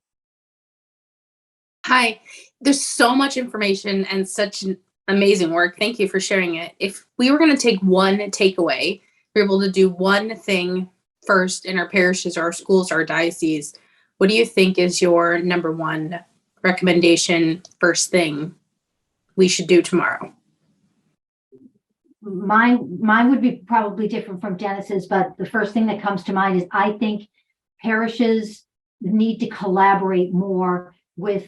Hi, there's so much information and such amazing work. Thank you for sharing it. If we were going to take one takeaway, we're able to do one thing first in our parishes, our schools, our dioceses, what do you think is your number one recommendation, first thing we should do tomorrow? Mine would be probably different from Dennis's, but the first thing that comes to mind is I think parishes need to collaborate more with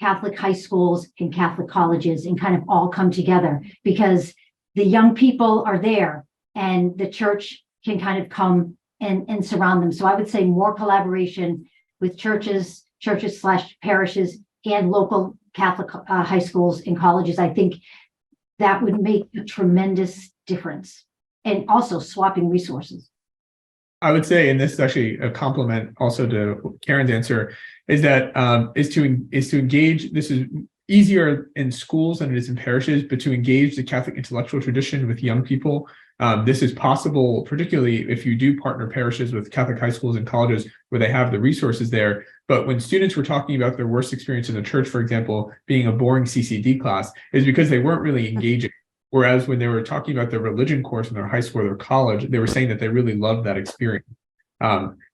Catholic high schools and Catholic colleges and kind of all come together, because the young people are there and the church can kind of come and surround them. So I would say more collaboration with churches / parishes and local Catholic high schools and colleges. I think that would make a tremendous difference, and also swapping resources. I would say, and this is actually a compliment also to Karen's answer, is that is to engage. This is easier in schools than it is in parishes, but to engage the Catholic intellectual tradition with young people. This is possible, particularly if you do partner parishes with Catholic high schools and colleges where they have the resources there. But when students were talking about their worst experience in the church, for example, being a boring CCD class, is because they weren't really engaging. Whereas when they were talking about their religion course in their high school or their college, they were saying that they really loved that experience.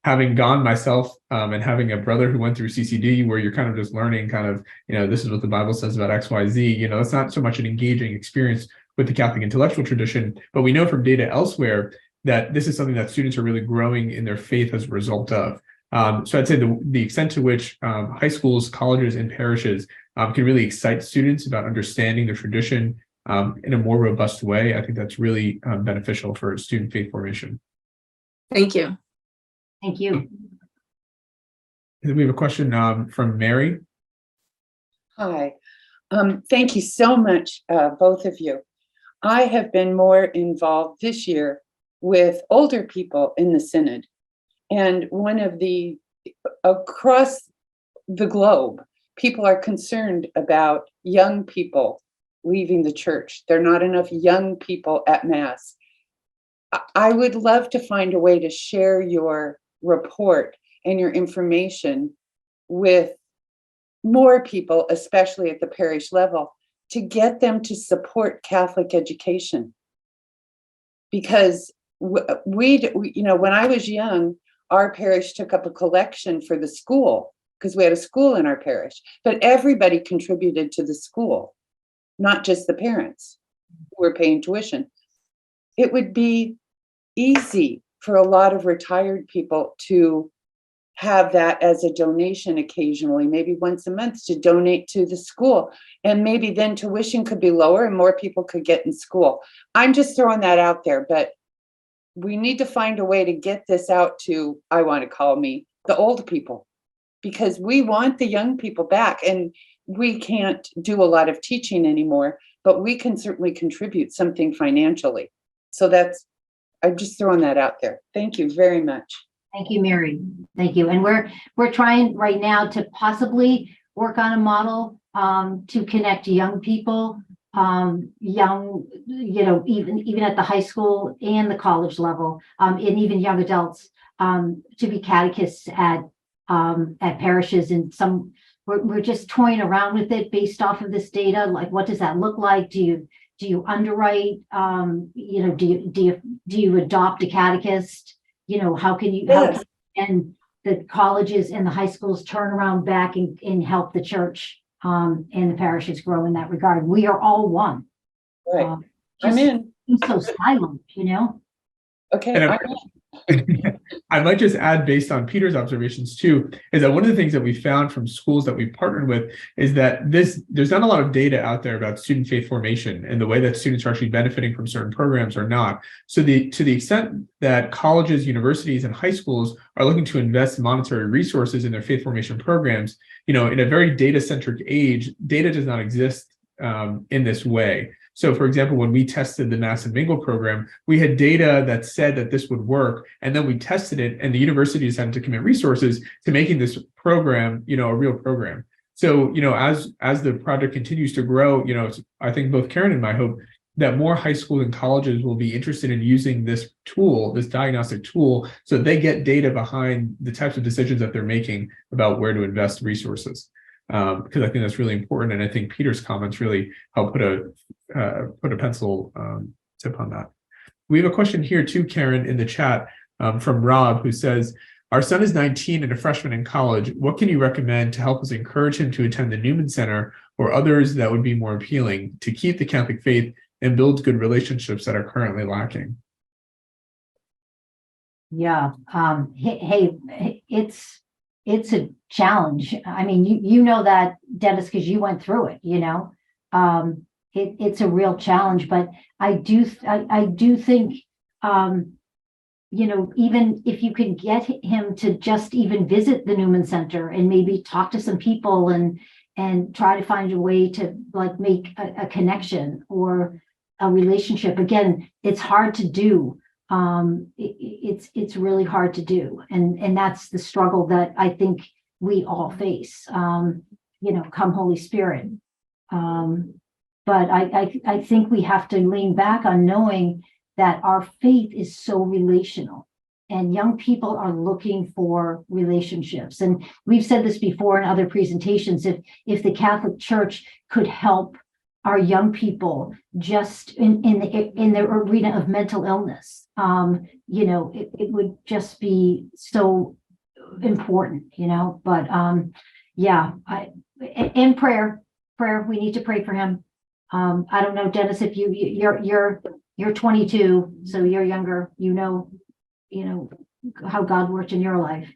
Having gone myself and having a brother who went through CCD, where you're kind of just learning this is what the Bible says about X, Y, Z, it's not so much an engaging experience with the Catholic intellectual tradition, but we know from data elsewhere that this is something that students are really growing in their faith as a result of. So I'd say the extent to which high schools, colleges, and parishes can really excite students about understanding their tradition in a more robust way, I think that's really beneficial for student faith formation. Thank you. Thank you. And then we have a question from Mary. Hi, thank you so much, both of you. I have been more involved this year with older people in the Synod. And one of across the globe, people are concerned about young people leaving the church. There are not enough young people at Mass. I would love to find a way to share your report and your information with more people, especially at the parish level, to get them to support Catholic education. Because when I was young, our parish took up a collection for the school because we had a school in our parish, but everybody contributed to the school, not just the parents who were paying tuition. It would be easy for a lot of retired people to have that as a donation occasionally, maybe once a month, to donate to the school. And maybe then tuition could be lower and more people could get in school. I'm just throwing that out there, but we need to find a way to get this out to, I want to call me, the old people, because we want the young people back, and we can't do a lot of teaching anymore, but we can certainly contribute something financially. So I'm just throwing that out there. Thank you very much. Thank you, Mary. Thank you. And we're trying right now to possibly work on a model to connect young people, young, even at the high school and the college level, and even young adults, to be catechists at parishes. And we're just toying around with it based off of this data. Like, what does that look like? Do you underwrite? Do you adopt a catechist? How can you, Yes. and the colleges and the high schools turn around back and help the church and the parishes grow in that regard. We are all one. Right. I'm Just in. so silent, Okay. And I'm in. I might just add, based on Peter's observations too, is that one of the things that we found from schools that we partnered with is that there's not a lot of data out there about student faith formation and the way that students are actually benefiting from certain programs or not. So to the extent that colleges, universities, and high schools are looking to invest monetary resources in their faith formation programs, in a very data-centric age, data does not exist in this way. So, for example, when we tested the Mass and Mingle program, we had data that said that this would work, and then we tested it, and the university decided to commit resources to making this program, a real program. So, as the project continues to grow, I think both Karen and I hope that more high schools and colleges will be interested in using this tool, this diagnostic tool, so they get data behind the types of decisions that they're making about where to invest resources. Because I think that's really important, and I think Peter's comments really help put a pencil tip on that. We have a question here too, Karen, in the chat from Rob, who says, "Our son is 19 and a freshman in college. What can you recommend to help us encourage him to attend the Newman Center or others that would be more appealing to keep the Catholic faith and build good relationships that are currently lacking?" Yeah. Hey, it's a challenge. I mean, you know that, Dennis, because you went through it. It's a real challenge. But I do think, even if you can get him to just even visit the Newman Center and maybe talk to some people and try to find a way to make a connection or a relationship. Again, it's hard to do. It's really hard to do, and that's the struggle that I think we all face. Come Holy Spirit. But I think we have to lean back on knowing that our faith is so relational, and young people are looking for relationships. And we've said this before in other presentations. If the Catholic Church could help our young people just in the arena of mental illness, it would just be so important, but in prayer, we need to pray for him. I don't know, Dennis, if you're 22, so you're younger, how God worked in your life.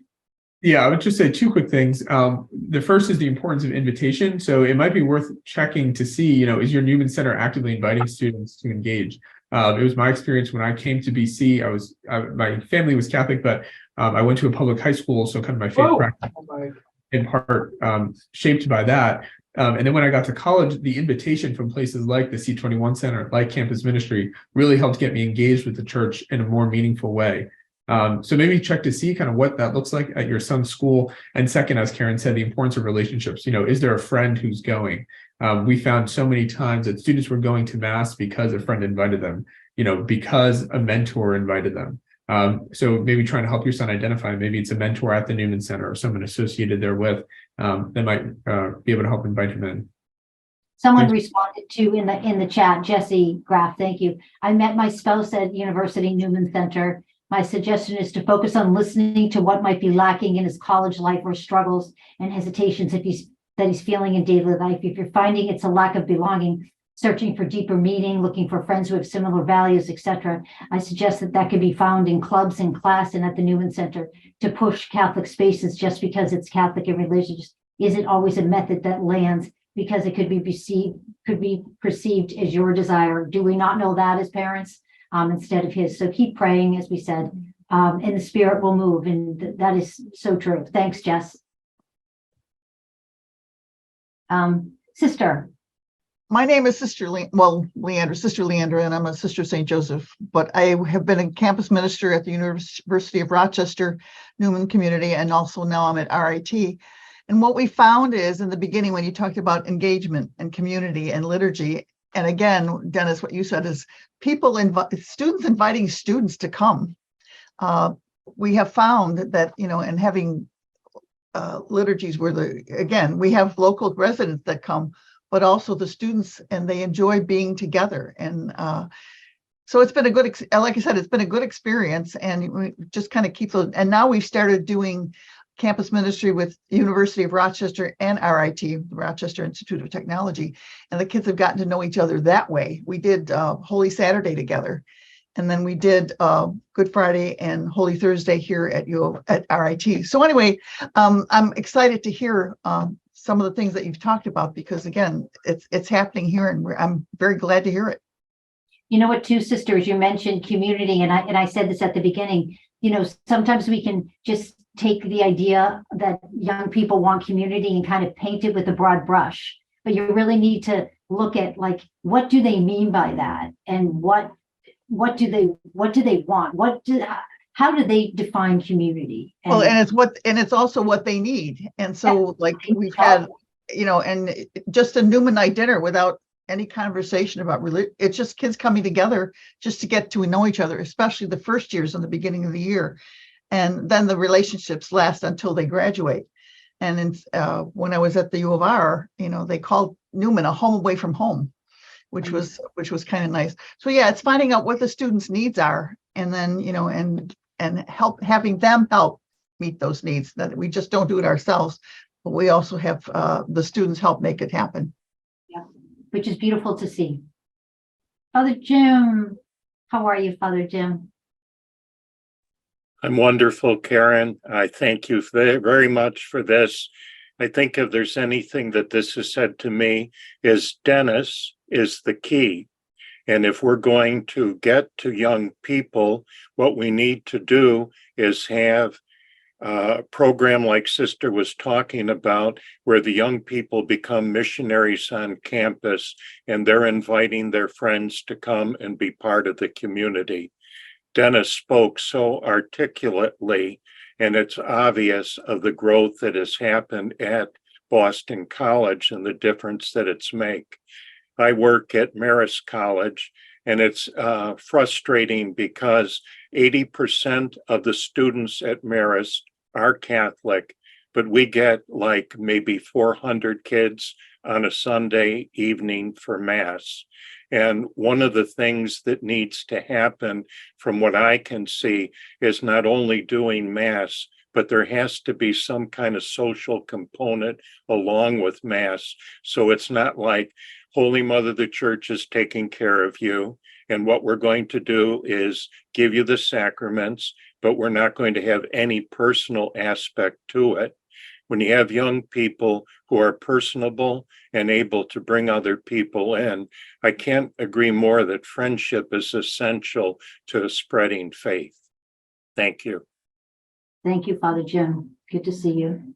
Yeah, I would just say two quick things. The first is the importance of invitation. So it might be worth checking to see, is your Newman Center actively inviting students to engage? It was my experience when I came to BC. My family was Catholic, but I went to a public high school, so kind of my faith practice in part shaped by that. And then when I got to college, the invitation from places like the C21 Center, like campus ministry, really helped get me engaged with the church in a more meaningful way. So maybe check to see kind of what that looks like at your son's school. And second, as Karen said, the importance of relationships. Is there a friend who's going? We found so many times that students were going to Mass because a friend invited them. because a mentor invited them. So maybe trying to help your son identify, maybe it's a mentor at the Newman Center or someone associated there with, that might be able to help invite him in. Someone Thanks. responded to in the chat, Jesse Graff, thank you. I met my spouse at University Newman Center. My suggestion is to focus on listening to what might be lacking in his college life or struggles and hesitations that he's feeling in daily life. If you're finding it's a lack of belonging, searching for deeper meaning, looking for friends who have similar values, etc., I suggest that can be found in clubs, in class, and at the Newman Center. To push Catholic spaces just because it's Catholic and religious isn't always a method that lands, because it could be perceived as your desire. Do we not know that as parents, instead of his? So keep praying, as we said, and the Spirit will move, and that is so true. Thanks, Jess. Sister. My name is Sister Leandra, and I'm a Sister of St. Joseph, but I have been a campus minister at the University of Rochester Newman community, and also now I'm at RIT. And what we found is, in the beginning, when you talked about engagement and community and liturgy, and again, Dennis, what you said is students inviting students to come. We have found that, and having liturgies where we have local residents that come, but also the students, and they enjoy being together. And so it's been like I said, it's been a good experience, and we just kind of keep those. And now we've started doing campus ministry with University of Rochester and RIT, the Rochester Institute of Technology, and the kids have gotten to know each other that way. We did Holy Saturday together, and then we did Good Friday and Holy Thursday here at RIT. So anyway, I'm excited to hear some of the things that you've talked about, because again, it's happening here, and I'm very glad to hear it. You know what, too, sisters, you mentioned community, and I said this at the beginning. Sometimes we can just take the idea that young people want community and kind of paint it with a broad brush, but you really need to look at, like, what do they mean by that, and what do they want? How do they define community? And it's also what they need. And so, like, we've had, and just a Newman night dinner without any conversation about religion. It's just kids coming together just to get to know each other, especially the first years in the beginning of the year. And then the relationships last until they graduate. And when I was at the U of R, they called Newman a home away from home, which was kind of nice. So yeah, it's finding out what the students' needs are, and then and having them help meet those needs. That we just don't do it ourselves, but we also have the students help make it happen. Yeah, which is beautiful to see. Father Jim, how are you, Father Jim? I'm wonderful, Karen. I thank you very much for this. I think if there's anything that this has said to me, is Dennis is the key. And if we're going to get to young people, what we need to do is have a program like Sister was talking about, where the young people become missionaries on campus, and they're inviting their friends to come and be part of the community. Dennis spoke so articulately, and it's obvious of the growth that has happened at Boston College and the difference that it's make. I work at Marist College, and it's frustrating because 80% of the students at Marist are Catholic, but we get like maybe 400 kids on a Sunday evening for Mass. And one of the things that needs to happen, from what I can see, is not only doing Mass, but there has to be some kind of social component along with Mass. So it's not like Holy Mother, the Church is taking care of you, and what we're going to do is give you the sacraments, but we're not going to have any personal aspect to it. When you have young people who are personable and able to bring other people in, I can't agree more that friendship is essential to spreading faith. Thank you. Thank you, Father Jim. Good to see you.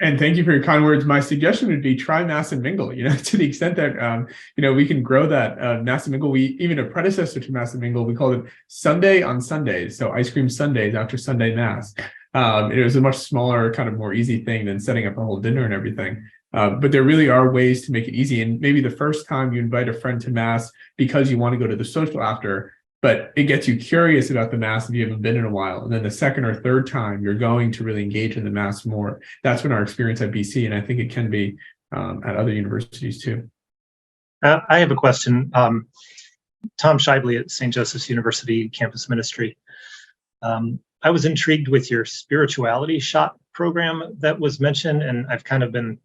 And thank you for your kind words. My suggestion would be try Mass and Mingle, to the extent that, we can grow that Mass and Mingle. Even a predecessor to Mass and Mingle, we called it Sunday on Sundays. So ice cream Sundays after Sunday Mass. It was a much smaller, kind of more easy thing than setting up a whole dinner and everything. But there really are ways to make it easy. And maybe the first time you invite a friend to Mass because you want to go to the social after, but it gets you curious about the Mass if you haven't been in a while. And then the second or third time you're going to really engage in the Mass more. That's been our experience at BC. And I think it can be at other universities too. I have a question. Tom Shively at St. Joseph's University Campus Ministry. I was intrigued with your spirituality shot program that was mentioned, and I've kind of been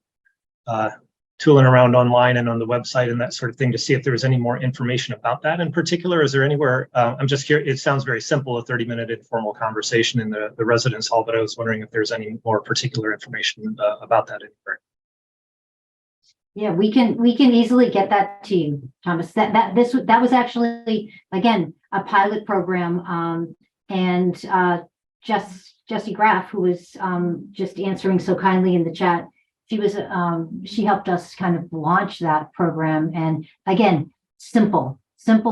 tooling around online and on the website and that sort of thing to see if there was any more information about that in particular. Is there anywhere, I'm just curious, it sounds very simple, a 30-minute informal conversation in the residence hall, but I was wondering if there's any more particular information about that anywhere. Yeah, we can easily get that to you, Thomas. That was actually, again, a pilot program, and Jessie Graff, who was just answering so kindly in the chat, she helped us kind of launch that program. And again, simple. But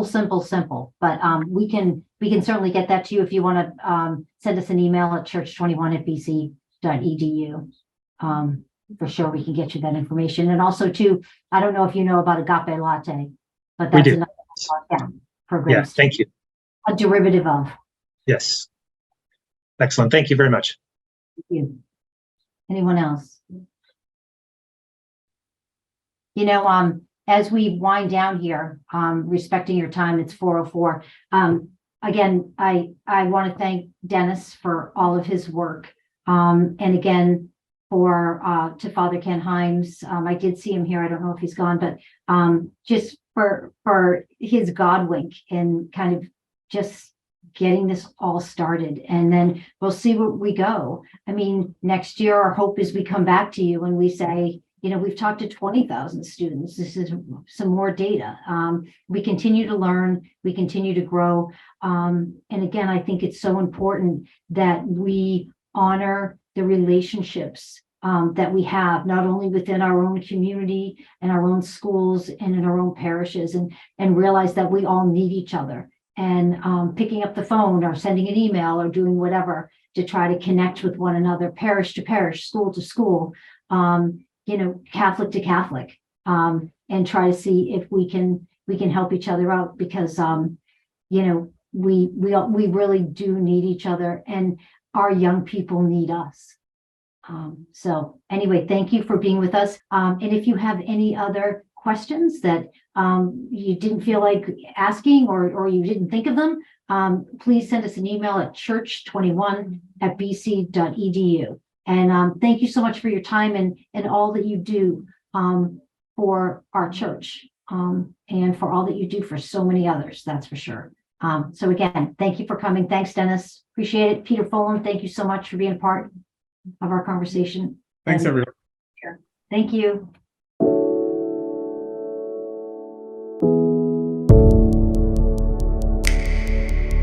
we can certainly get that to you if you want to send us an email at church21@bc.edu. For sure, we can get you that information. And also, too, I don't know if you know about Agape Latte, but that's another program. Yeah, thank you. A derivative of. Yes. Excellent. Thank you very much. Thank you. Anyone else? You know, as we wind down here, respecting your time, it's 4:04. Again, I want to thank Dennis for all of his work. And again, to Father Ken Himes. I did see him here. I don't know if he's gone, but just for his God wink and kind of just getting this all started. And then we'll see where we go. I mean, next year, our hope is we come back to you and we say, you know, we've talked to 20,000 students. This is some more data. We continue to learn, we continue to grow. And again, I think it's so important that we honor the relationships that we have, not only within our own community and our own schools and in our own parishes, and realize that we all need each other. And picking up the phone or sending an email or doing whatever to try to connect with one another, parish to parish, school to school, you know, Catholic to Catholic, and try to see if we can help each other out, because you know, we really do need each other, and our young people need us. So anyway, thank you for being with us. And if you have any other questions that you didn't feel like asking, or you didn't think of them, please send us an email at church21@bc.edu. And thank you so much for your time and all that you do for our church, and for all that you do for so many others, that's for sure. So again, thank you for coming. Thanks, Dennis. Appreciate it. Peter Fulham, thank you so much for being part of our conversation. Thanks, everyone. Thank you.